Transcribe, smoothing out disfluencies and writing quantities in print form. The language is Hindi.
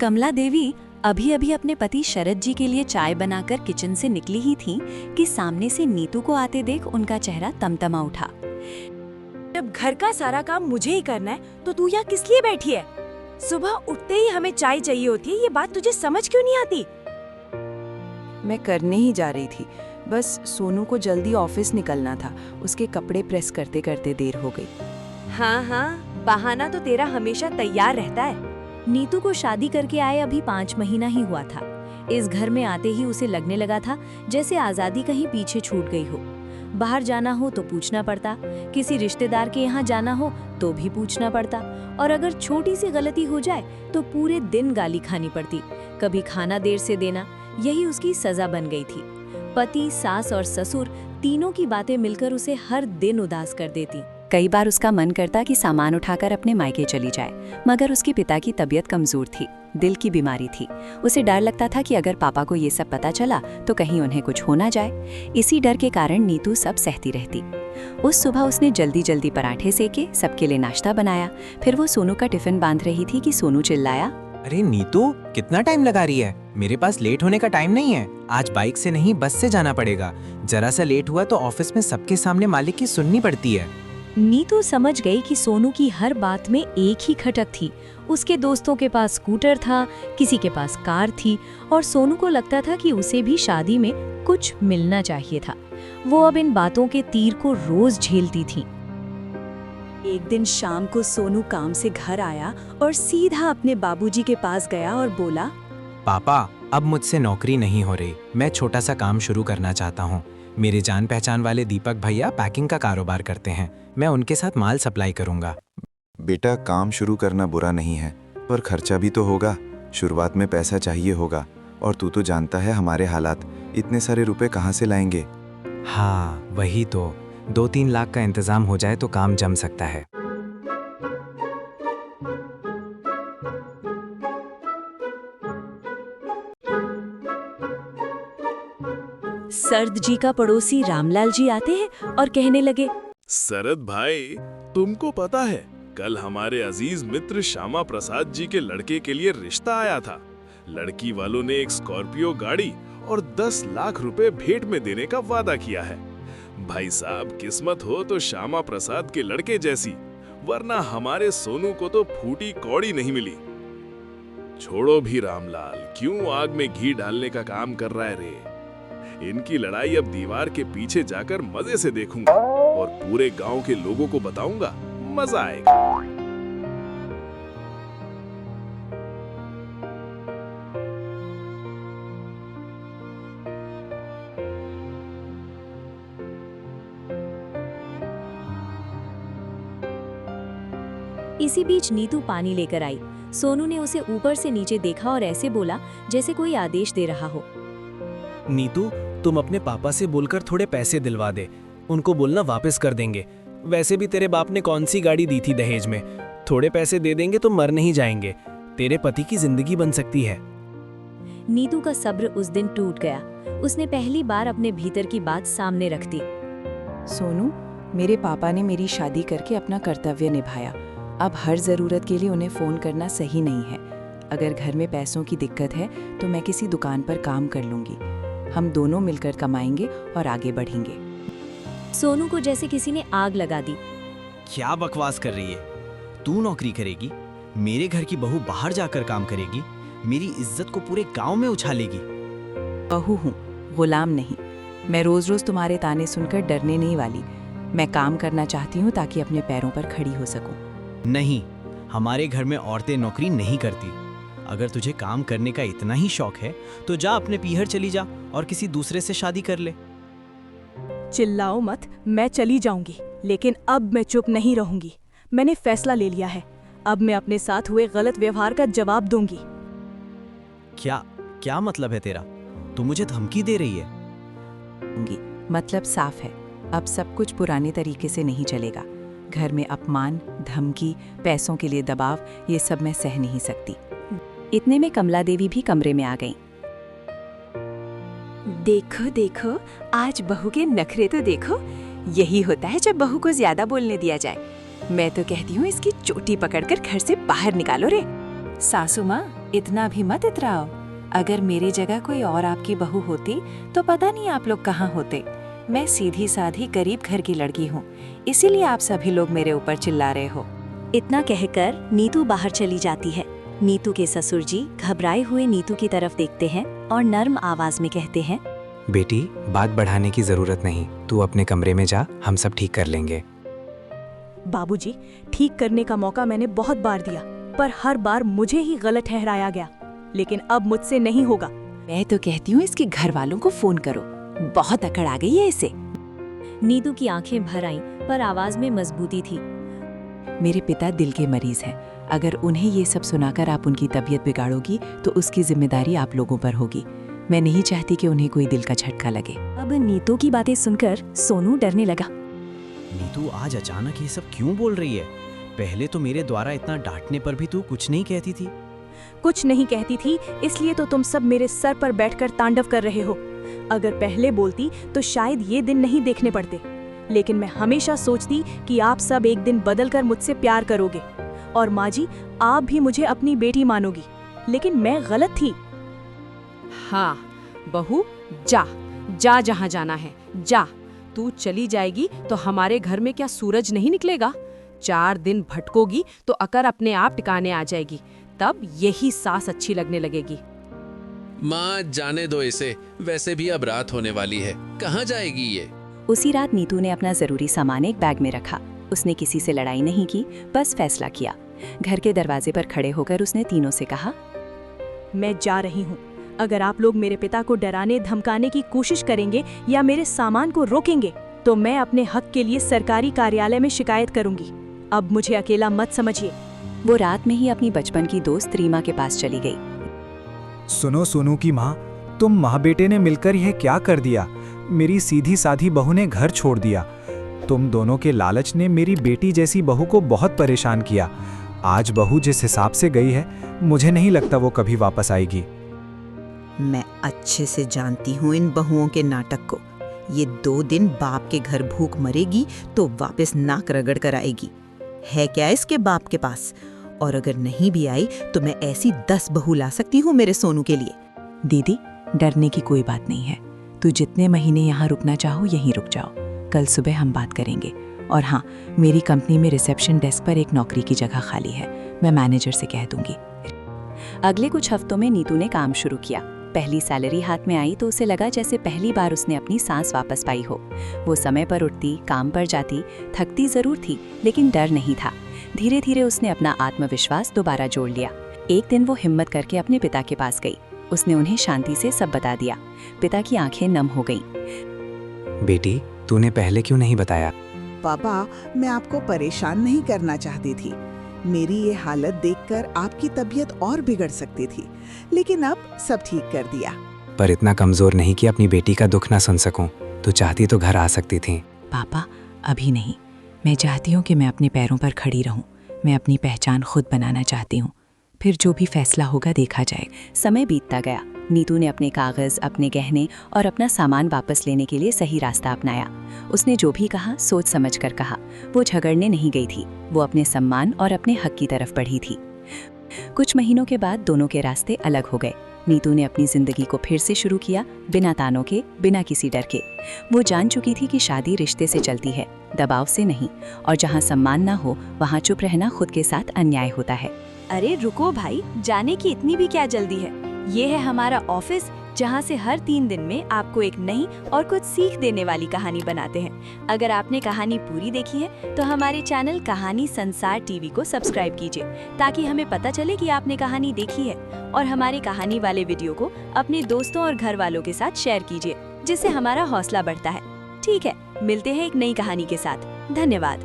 कमला देवी अभी अभी अपने पति शरद जी के लिए चाय बनाकर किचन से निकली ही थी कि सामने से नीतू को आते देख उनका चेहरा तमतमा उठा। जब घर का सारा काम मुझे ही करना है तो तू यहाँ किस लिए बैठी है? सुबह उठते ही हमें चाय चाहिए होती है, ये बात तुझे समझ क्यों नहीं आती? मैं करने ही जा रही थी, बस सोनू को जल्दी ऑफिस निकलना था, उसके कपड़े प्रेस करते करते देर हो गई। हाँ, बहाना तो तेरा हमेशा तैयार रहता है। नीतू को शादी करके आए अभी 5 महीना ही हुआ था। इस घर में आते ही उसे लगने लगा था जैसे आजादी कहीं पीछे छूट गई हो। बाहर जाना हो तो पूछना पड़ता, किसी रिश्तेदार के यहाँ जाना हो तो भी पूछना पड़ता, और अगर छोटी सी गलती हो जाए तो पूरे दिन गाली खानी पड़ती। कभी खाना देर से देना, यही उसकी सजा बन गई थी। पति, सास और ससुर तीनों की बातें मिलकर उसे हर दिन उदास कर देती। कई बार उसका मन करता कि सामान उठाकर अपने मायके चली जाए, मगर उसके पिता की तबीयत कमजोर थी, दिल की बीमारी थी। उसे डर लगता था कि अगर पापा को ये सब पता चला तो कहीं उन्हें कुछ हो ना जाए। इसी डर के कारण नीतू सब सहती रहती। उस सुबह उसने जल्दी जल्दी पराठे सेके, सबके लिए नाश्ता बनाया। फिर वो सोनू का टिफिन बांध रही थी कि सोनू चिल्लाया, अरे नीतू, कितना टाइम लगा रही है? मेरे पास लेट होने का टाइम नहीं है। आज बाइक से नहीं, बस से जाना पड़ेगा। जरा सा लेट हुआ तो ऑफिस में सबके सामने मालिक की सुननी पड़ती है। नीतू समझ गई कि सोनू की हर बात में एक ही खटक थी। उसके दोस्तों के पास स्कूटर था, किसी के पास कार थी, और सोनू को लगता था कि उसे भी शादी में कुछ मिलना चाहिए था। वो अब इन बातों के तीर को रोज झेलती थी। एक दिन शाम को सोनू काम से घर आया और सीधा अपने बाबूजी के पास गया और बोला, पापा, अब मुझसे नौकरी नहीं हो रही। मैं छोटा सा काम शुरू करना चाहता हूँ। मेरे जान पहचान वाले दीपक भैया पैकिंग का कारोबार करते हैं। मैं उनके साथ माल सप्लाई करूंगा। बेटा, काम शुरू करना बुरा नहीं है, पर खर्चा भी तो होगा। शुरुआत में पैसा चाहिए होगा, और तू तो जानता है हमारे हालात, इतने सारे रुपए कहाँ से लाएंगे? हाँ, वही तो। 2-3 लाख का इंतजाम हो जाए तो काम जम सकता है। सरद जी का पड़ोसी रामलाल जी आते हैं और कहने लगे, सरद भाई, तुमको पता है कल हमारे अजीज मित्र श्यामा प्रसाद जी के लड़के के लिए रिश्ता आया था। लड़की वालों ने एक स्कॉर्पियो गाड़ी और 10 लाख रुपए भेंट में देने का वादा किया है। भाई साहब, किस्मत हो तो श्यामा प्रसाद के लड़के जैसी, वरना हमारे सोनू को तो फूटी कौड़ी नहीं मिली। छोड़ो भी रामलाल, क्यों आग में घी डालने का काम कर रहा है रे? इनकी लड़ाई अब दीवार के पीछे जाकर मजे से देखूंगा और पूरे गांव के लोगों को बताऊंगा। मजा आएगा। इसी बीच नीतू पानी लेकर आई। सोनू ने उसे ऊपर से नीचे देखा और ऐसे बोला जैसे कोई आदेश दे रहा हो। नीतू, तुम अपने पापा से बोलकर थोड़े पैसे दिलवा दे। उनको बोलना वापस कर देंगे। वैसे भी तेरे बाप ने कौन सी गाड़ी दी थी दहेज में? थोड़े पैसे दे देंगे तो मर नहीं जाएंगे। तेरे पति की जिंदगी बन सकती है। नीतू का सब्र उस दिन टूट गया। उसने पहली बार अपने भीतर की बात सामने रख दी। सोनू, मेरे पापा ने मेरी शादी करके अपना कर्तव्य निभाया। अब हर जरूरत के लिए उन्हें फोन करना सही नहीं है। अगर घर में पैसों की दिक्कत है तो मैं किसी दुकान पर काम कर लूंगी। हम दोनों मिलकर कमाएंगे और आगे बढ़ेंगे। सोनू को जैसे किसी ने आग लगा दी। क्या बकवास कर रही है? तू नौकरी करेगी, मेरे घर की बहू बाहर जाकर काम करेगी, मेरी इज्जत को पूरे गांव में उछालेगी। बहू हूँ, गुलाम नहीं। मैं रोज रोज तुम्हारे ताने सुनकर डरने नहीं वाली। मैं काम करना चाहती हूँ ताकि अपने पैरों पर खड़ी हो सकूं। नहीं, हमारे घर में औरतें नौकरी नहीं करती। अगर तुझे काम करने का इतना ही शौक है तो जा अपने पीहर चली जा और किसी दूसरे से शादी कर ले। चिल्लाओ मत, मैं चली जाऊंगी, लेकिन अब मैं चुप नहीं रहूंगी। मैंने फैसला ले लिया है। अब मैं अपने साथ हुए गलत व्यवहार का जवाब दूंगी। क्या मतलब है तेरा? तू मुझे धमकी दे रही है? मतलब साफ है, अब सब कुछ पुराने तरीके से नहीं चलेगा। घर में अपमान, धमकी, पैसों के लिए दबाव, ये सब मैं सह नहीं सकती। इतने में कमला देवी भी कमरे में आ गईं। देखो देखो, आज बहू के नखरे तो देखो। यही होता है जब बहू को ज्यादा बोलने दिया जाए। मैं तो कहती हूँ इसकी चोटी पकड़कर घर से बाहर निकालो रे। सासू माँ, इतना भी मत इतराओ। अगर मेरी जगह कोई और आपकी बहू होती तो पता नहीं आप लोग कहाँ होते। मैं सीधी साधी गरीब घर की लड़की हूँ, इसीलिए आप सभी लोग मेरे ऊपर चिल्ला रहे हो। इतना कहकर नीतू बाहर चली जाती है। नीतू के ससुर जी घबराए हुए नीतू की तरफ देखते हैं और नर्म आवाज में कहते हैं, बेटी, बात बढ़ाने की जरूरत नहीं, तू अपने कमरे में जा, हम सब ठीक कर लेंगे। बाबूजी, ठीक करने का मौका मैंने बहुत बार दिया, पर हर बार मुझे ही गलत ठहराया गया। लेकिन अब मुझसे नहीं होगा। मैं तो कहती हूँ इसके घर वालों को फोन करो, बहुत अकड़ आ गई है इसे। नीतू की आंखें भर आईं, पर आवाज में मजबूती थी। मेरे पिता दिल के मरीज हैं। अगर उन्हें ये सब सुनाकर आप उनकी तबीयत बिगाड़ोगी तो उसकी जिम्मेदारी आप लोगों पर होगी। मैं नहीं चाहती कि उन्हें कोई दिल का झटका लगे। अब नीतू की बातें सुनकर सोनू डरने लगा। नीतू आज अचानक ये सब क्यों बोल रही है? पहले तो मेरे द्वारा इतना डांटने पर भी तू कुछ नहीं कहती थी। कुछ नहीं कहती थी, इसलिए तो तुम सब मेरे सर पर बैठकर तांडव कर रहे हो। अगर पहले बोलती तो शायद ये दिन नहीं देखने पड़ते। लेकिन मैं हमेशा सोचती कि आप सब एक दिन बदलकर मुझसे प्यार करोगे और माँ जी, आप भी मुझे अपनी बेटी मानोगी। लेकिन मैं गलत थी। हाँ बहू, जा जा जहाँ जाना है जा। तू चली जाएगी तो हमारे घर में क्या सूरज नहीं निकलेगा? 4 दिन भटकोगी तो अकड़ अपने आप टिकाने आ जाएगी, तब यही सास अच्छी लगने लगेगी। माँ, जाने दो इसे, वैसे भी अब रात होने वाली है, कहाँ जाएगी ये? उसी रात नीतू ने अपना जरूरी सामान एक बैग में रखा। उसने किसी से लड़ाई नहीं की, बस फैसला किया। घर के दरवाजे पर खड़े होकर उसने तीनों से कहा, मैं जा रही हूँ। अगर आप लोग मेरे पिता को डराने धमकाने की कोशिश करेंगे या मेरे सामान को रोकेंगे तो मैं अपने हक के लिए सरकारी कार्यालय में शिकायत करूंगी। अब मुझे अकेला मत समझिए। वो रात में ही अपनी बचपन की दोस्त रीमा के पास चली गई। सुनो सोनू की माँ, तुम माँ बेटे ने मिलकर यह क्या कर दिया? मेरी सीधी साधी बहू ने घर छोड़ दिया। तुम दोनों के लालच ने मेरी बेटी जैसी बहू को बहुत परेशान किया। आज बहू जिस हिसाब से गई है, मुझे नहीं लगता वो कभी वापस आएगी। मैं अच्छे से जानती हूँ इन बहुओं के नाटक को। ये 2 दिन बाप के घर भूख मरेगी तो वापस नाक रगड़ कर आएगी। है क्या इसके बाप के पास? और अगर नहीं भी आई तो मैं ऐसी 10 बहू ला सकती हूँ मेरे सोनू के लिए। दीदी, डरने की कोई बात नहीं है। तू जितने महीने यहाँ रुकना चाहो यहीं रुक जाओ। कल सुबह हम बात करेंगे। और हाँ, मेरी कंपनी में रिसेप्शन डेस्क पर एक नौकरी की जगह खाली है, मैं मैनेजर से कह दूंगी। अगले कुछ हफ्तों में नीतू ने काम शुरू किया। पहली सैलरी हाथ में आई तो उसे लगा जैसे पहली बार उसने अपनी सांस वापस पाई हो। वो समय पर उठती, काम पर जाती, थकती जरूर थी लेकिन डर नहीं था। धीरे धीरे उसने अपना आत्मविश्वास दोबारा जोड़ लिया। एक दिन वो हिम्मत करके अपने पिता के पास गई। उसने उन्हें शांति से सब बता दिया। पिता की आंखें नम हो गईं। बेटी, तूने पहले क्यों नहीं बताया? पापा, मैं आपको परेशान नहीं करना चाहती थी। मेरी ये हालत देखकर आपकी तबीयत और बिगड़ सकती थी, लेकिन अब सब ठीक कर दिया। पर इतना कमजोर नहीं कि अपनी बेटी का दुख ना सुन सकूं। तू चाहती तो घर आ सकती थी। पापा, अभी नहीं। मैं चाहती हूँ कि मैं अपने पैरों पर खड़ी रहूं। मैं अपनी पहचान खुद बनाना चाहती हूँ। फिर जो भी फैसला होगा देखा जाए। समय बीतता गया। नीतू ने अपने कागज, अपने गहने और अपना सामान वापस लेने के लिए सही रास्ता अपनाया। उसने जो भी कहा सोच समझ कर कहा। वो झगड़ने नहीं गई थी, वो अपने सम्मान और अपने हक की तरफ बढ़ी थी। कुछ महीनों के बाद दोनों के रास्ते अलग हो गए। नीतू ने अपनी जिंदगी को फिर से शुरू किया, बिना तानों के, बिना किसी डर के। वो जान चुकी थी कि शादी रिश्ते से चलती है, दबाव से नहीं। और जहाँ सम्मान ना हो वहाँ चुप रहना खुद के साथ अन्याय होता है। अरे रुको भाई, जाने की इतनी भी क्या जल्दी है? ये है हमारा ऑफिस, जहाँ से हर 3 दिन में आपको एक नई और कुछ सीख देने वाली कहानी बनाते हैं। अगर आपने कहानी पूरी देखी है तो हमारे चैनल कहानी संसार टीवी को सब्सक्राइब कीजिए, ताकि हमें पता चले कि आपने कहानी देखी है। और हमारे कहानी वाले वीडियो को अपने दोस्तों और घर वालों के साथ शेयर कीजिए, जिससे हमारा हौसला बढ़ता है। ठीक है, मिलते हैं एक नई कहानी के साथ। धन्यवाद।